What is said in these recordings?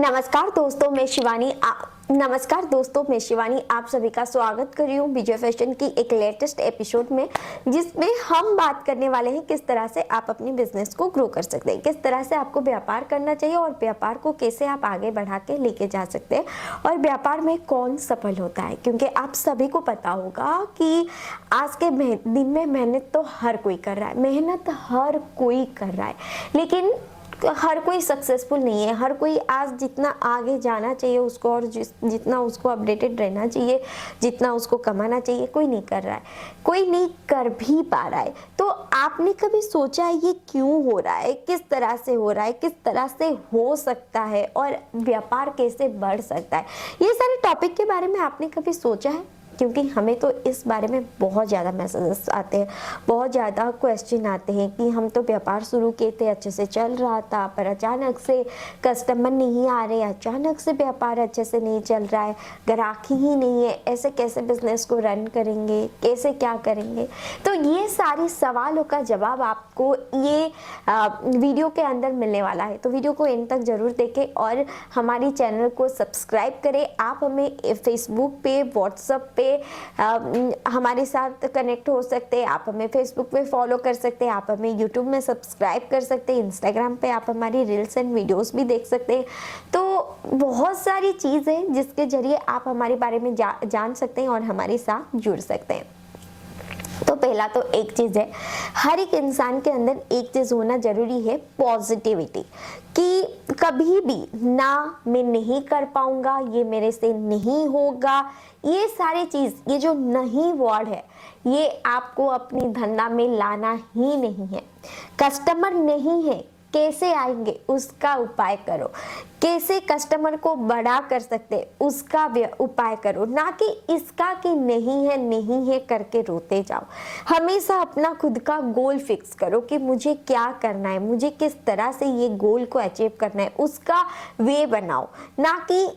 नमस्कार दोस्तों, मैं शिवानी आप सभी का स्वागत कर रही हूँ विजय फैशन की एक लेटेस्ट एपिसोड में, जिसमें हम बात करने वाले हैं किस तरह से आप अपनी बिजनेस को ग्रो कर सकते हैं, किस तरह से आपको व्यापार करना चाहिए और व्यापार को कैसे आप आगे बढ़ा के लेके जा सकते हैं और व्यापार में कौन सफल होता है। क्योंकि आप सभी को पता होगा कि आज के दिन में मेहनत तो हर कोई कर रहा है, मेहनत हर कोई कर रहा है, लेकिन हर कोई सक्सेसफुल नहीं है। हर कोई आज जितना आगे जाना चाहिए उसको और जितना उसको अपडेटेड रहना चाहिए, जितना उसको कमाना चाहिए, कोई नहीं कर रहा है, कोई नहीं कर भी पा रहा है। तो आपने कभी सोचा है ये क्यों हो रहा है, किस तरह से हो रहा है, किस तरह से हो सकता है और व्यापार कैसे बढ़ सकता है? ये सारे टॉपिक के बारे में आपने कभी सोचा है? क्योंकि हमें तो इस बारे में बहुत ज़्यादा मैसेजेस आते हैं, बहुत ज़्यादा क्वेश्चन आते हैं कि हम तो व्यापार शुरू किए थे, अच्छे से चल रहा था, पर अचानक से कस्टमर नहीं आ रहे, अचानक से व्यापार अच्छे से नहीं चल रहा है, ग्राहकी ही नहीं है, ऐसे कैसे बिजनेस को रन करेंगे, कैसे क्या करेंगे? तो ये सारे सवालों का जवाब आपको ये वीडियो के अंदर मिलने वाला है। तो वीडियो को एंड तक जरूर देखें और हमारी चैनल को सब्सक्राइब करें। आप हमें फेसबुक पे, व्हाट्सएप पे हमारे साथ कनेक्ट हो सकते हैं, आप हमें फेसबुक पे फॉलो कर सकते हैं, आप हमें यूट्यूब में सब्सक्राइब कर सकते हैं, इंस्टाग्राम पे आप हमारी रील्स एंड वीडियोस भी देख सकते हैं। तो बहुत सारी चीज़ है जिसके जरिए आप हमारे बारे में जान सकते हैं और हमारे साथ जुड़ सकते हैं। तो पहला तो एक चीज है, हर एक इंसान के अंदर एक चीज होना जरूरी है, पॉजिटिविटी, कि कभी भी ना मैं नहीं कर पाऊंगा, ये मेरे से नहीं होगा, ये सारी चीज, ये जो नहीं वर्ड है, ये आपको अपनी धंधा में लाना ही नहीं है। कस्टमर नहीं है, कैसे आएंगे उसका उपाय करो, कैसे कस्टमर को बड़ा कर सकते उसका उपाय करो, ना कि इसका कि नहीं है करके रोते जाओ। हमेशा अपना खुद का गोल फिक्स करो कि मुझे क्या करना है, मुझे किस तरह से ये गोल को अचीव करना है, उसका वे बनाओ, ना कि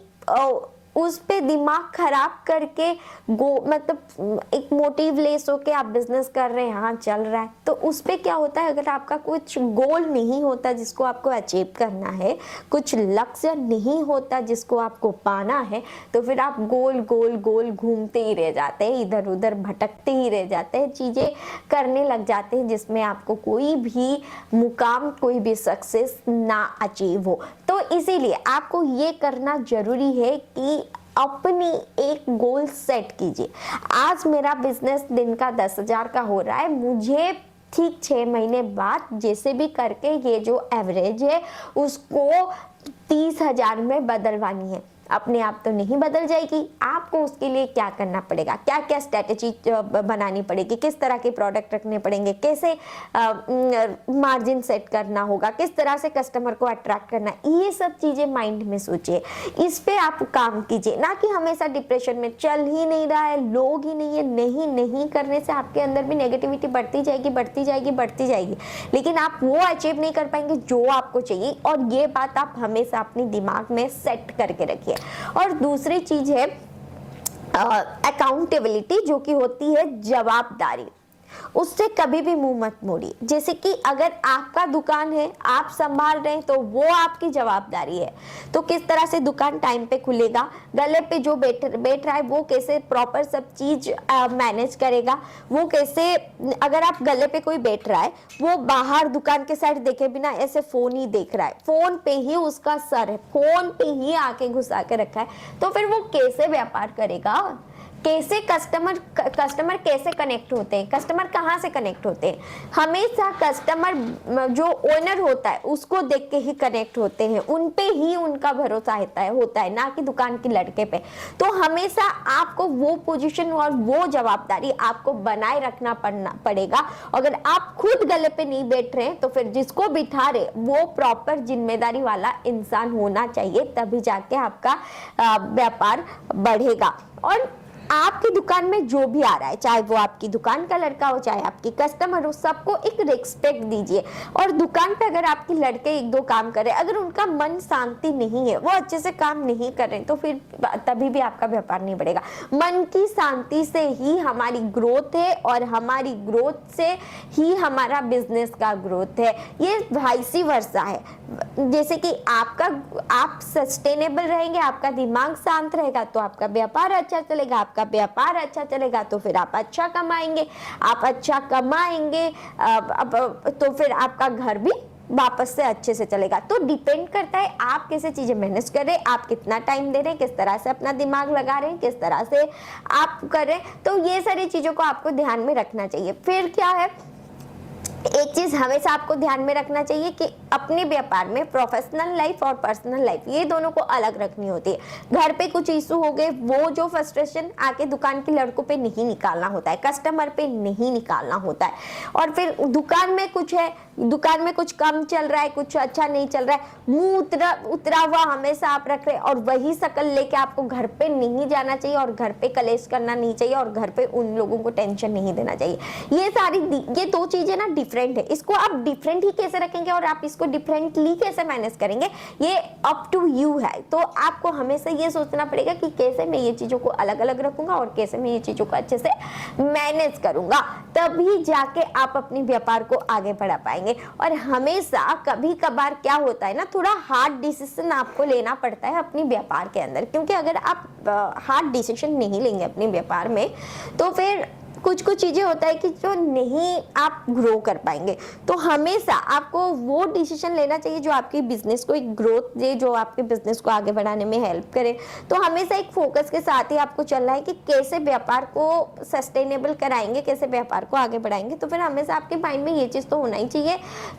उस पे दिमाग खराब करके मतलब एक मोटिव लेस होके आप बिजनेस कर रहे हैं, हाँ चल रहा है, तो उस पे क्या होता है, अगर आपका कुछ गोल नहीं होता जिसको आपको अचीव करना है, कुछ लक्ष्य नहीं होता जिसको आपको पाना है, तो फिर आप गोल गोल गोल घूमते ही रह जाते हैं, इधर उधर भटकते ही रह जाते हैं, चीजें करने लग जाते हैं जिसमें आपको कोई भी मुकाम, कोई भी सक्सेस ना अचीव हो। तो इसीलिए आपको ये करना जरूरी है कि अपनी एक गोल सेट कीजिए। आज मेरा बिजनेस दिन का 10,000 का हो रहा है, मुझे ठीक 6 महीने बाद जैसे भी करके ये जो एवरेज है उसको 30,000 में बदलवानी है। अपने आप तो नहीं बदल जाएगी, आपको उसके लिए क्या करना पड़ेगा, क्या क्या स्ट्रेटेजी बनानी पड़ेगी, किस तरह के प्रोडक्ट रखने पड़ेंगे, कैसे मार्जिन सेट करना होगा, किस तरह से कस्टमर को अट्रैक्ट करना, ये सब चीजें माइंड में सोचिए, इस पे आप काम कीजिए, ना कि हमेशा डिप्रेशन में चल ही नहीं रहा है, लोग ही नहीं है, नहीं करने से आपके अंदर भी नेगेटिविटी बढ़ती जाएगी, लेकिन आप वो अचीव नहीं कर पाएंगे जो आपको चाहिए। और ये बात आप हमेशा अपने दिमाग में सेट करके रखिए। और दूसरी चीज है अकाउंटेबिलिटी, जो कि होती है जवाबदारी, उससे कभी भी मुंह मत मोड़िए। जैसे कि अगर आपका दुकान है, आप संभाल रहे हैं, तो वो आपकी जवाबदारी है। तो किस तरह से दुकान टाइम पे खुलेगा, गले पे जो बैठ रहा है वो कैसे प्रॉपर सब चीज मैनेज करेगा, वो कैसे, अगर आप गले पे कोई बैठ रहा है, वो बाहर दुकान के साइड देखे बिना ऐसे फोन ही देख रहा है, फोन पे ही उसका सर है, फोन पे ही आके घुसा के रखा है, तो फिर वो कैसे व्यापार करेगा? कैसे कस्टमर कैसे कनेक्ट होते हैं, कस्टमर कहाँ से कनेक्ट होते हैं? हमेशा कस्टमर जो ओनर होता है उसको देख के ही कनेक्ट होते हैं, उन पे ही उनका भरोसा होता है, ना कि दुकान के लड़के पे। तो हमेशा आपको वो पोजीशन और वो जवाबदारी आपको बनाए रखना पड़ेगा। अगर आप खुद गले पे नहीं बैठ रहे हैं तो फिर जिसको बिठा रहे वो प्रॉपर जिम्मेदारी वाला इंसान होना चाहिए, तभी जाके आपका व्यापार बढ़ेगा। और आपकी दुकान में जो भी आ रहा है, चाहे वो आपकी दुकान का लड़का हो, चाहे आपकी कस्टमर हो, सबको एक रिस्पेक्ट दीजिए। और दुकान पे अगर आपके लड़के एक दो काम कर रहे हैं, अगर उनका मन शांति नहीं है, वो अच्छे से काम नहीं कर रहे, तो फिर तभी भी आपका व्यापार नहीं बढ़ेगा। मन की शांति से ही हमारी ग्रोथ है और हमारी ग्रोथ से ही हमारा बिजनेस का ग्रोथ है। ये वाइस वर्सा है। जैसे कि आप सस्टेनेबल रहेंगे, आपका दिमाग शांत रहेगा तो आपका व्यापार अच्छा चलेगा, आपका व्यापार अच्छा चलेगा तो फिर आप अच्छा कमाएंगे, आप अच्छा कमाएंगे तो फिर आपका घर भी वापस से अच्छे से चलेगा। तो डिपेंड करता है आप कैसे चीजें मैनेज कर रहे हैं, आप कितना टाइम दे रहे हैं, किस तरह से अपना दिमाग लगा रहे हैं, किस तरह से आप कर रहे हैं। तो ये सारी चीजों को आपको ध्यान में रखना चाहिए। फिर क्या है, एक चीज हमेशा आपको ध्यान में रखना चाहिए कि अपने व्यापार में प्रोफेशनल लाइफ और पर्सनल लाइफ ये दोनों को अलग रखनी होती है। घर पे कुछ इशू हो गए, वो जो फ्रस्ट्रेशन आके दुकान के लड़कों पे नहीं निकालना होता है, कस्टमर पे नहीं निकालना होता है। और फिर दुकान में कुछ है, दुकान में कुछ कम चल रहा है, कुछ अच्छा नहीं चल रहा है, मुंह उतरा हुआ हमेशा आप रख रहे हैं और वही शकल लेके आपको घर पे नहीं जाना चाहिए और घर पे कलेश करना नहीं चाहिए और घर पे उन लोगों को टेंशन नहीं देना चाहिए। ये दो चीजें ना डिफरेंट है। इसको आप डिफरेंट ही कैसे रखेंगे और आप इसको डिफरेंटली कैसे मैनेज करेंगे, ये अप टू यू है। तो आपको हमेशा ये सोचना पड़ेगा कि कैसे मैं ये चीजों को अलग अलग रखूंगा और कैसे मैं ये चीजों को अच्छे से मैनेज करूंगा, तभी जाके आप अपने व्यापार को आगे बढ़ा पाएंगे। और हमेशा कभी कभार क्या होता है ना, थोड़ा हार्ड डिसीजन आपको लेना पड़ता है अपने व्यापार के अंदर, क्योंकि अगर आप हार्ड डिसीजन नहीं लेंगे अपने व्यापार में तो फिर कुछ चीजें होता है कि जो नहीं आप ग्रो कर पाएंगे। तो हमेशा आपको वो डिसीजन लेना चाहिए जो आपकी बिजनेस को एक ग्रोथ दे, जो आपके बिजनेस को आगे बढ़ाने में हेल्प करे। तो हमेशा एक फोकस के साथ ही आपको चलना है कि कैसे व्यापार को सस्टेनेबल कराएंगे, कैसे व्यापार को आगे बढ़ाएंगे। तो फिर हमेशा आपके माइंड में ये चीज तो होना ही चाहिए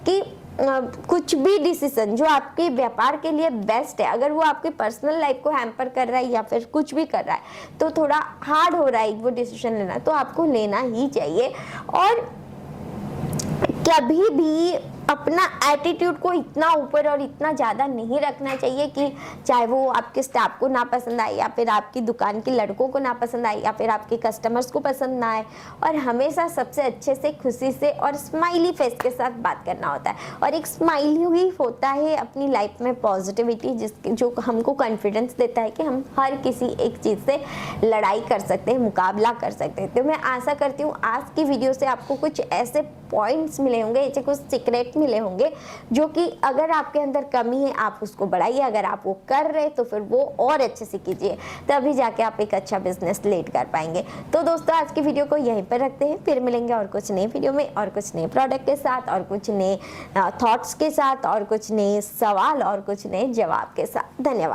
कि कुछ भी डिसीजन जो आपके व्यापार के लिए बेस्ट है, अगर वो आपकी पर्सनल लाइफ को हैम्पर कर रहा है या फिर कुछ भी कर रहा है तो थोड़ा हार्ड हो रहा है वो डिसीजन लेना, तो आपको लेना ही चाहिए। और कभी भी अपना एटीट्यूड को इतना ऊपर और इतना ज़्यादा नहीं रखना चाहिए कि चाहे वो आपके स्टाफ को ना पसंद आए या फिर आपकी दुकान के लड़कों को ना पसंद आए या फिर आपके कस्टमर्स को पसंद ना आए। और हमेशा सबसे अच्छे से, खुशी से और स्माइली फेस के साथ बात करना होता है। और एक स्माइली ही होता है अपनी लाइफ में पॉजिटिविटी, जो हमको कॉन्फिडेंस देता है कि हम हर किसी एक चीज़ से लड़ाई कर सकते हैं, मुकाबला कर सकते हैं। तो मैं आशा करती हूँ आज की वीडियो से आपको कुछ ऐसे पॉइंट्स मिले होंगे, ऐसे कुछ सीक्रेट मिले होंगे जो कि अगर आपके अंदर कमी है आप उसको बढ़ाइए, अगर आप वो कर रहे तो फिर वो और अच्छे से कीजिए, तभी जाके आप एक अच्छा बिजनेस लीड कर पाएंगे। तो दोस्तों आज की वीडियो को यहीं पर रखते हैं, फिर मिलेंगे और कुछ नए वीडियो में और कुछ नए प्रोडक्ट के साथ और कुछ नए थॉट्स के साथ और कुछ नए सवाल और कुछ नए जवाब के साथ। धन्यवाद।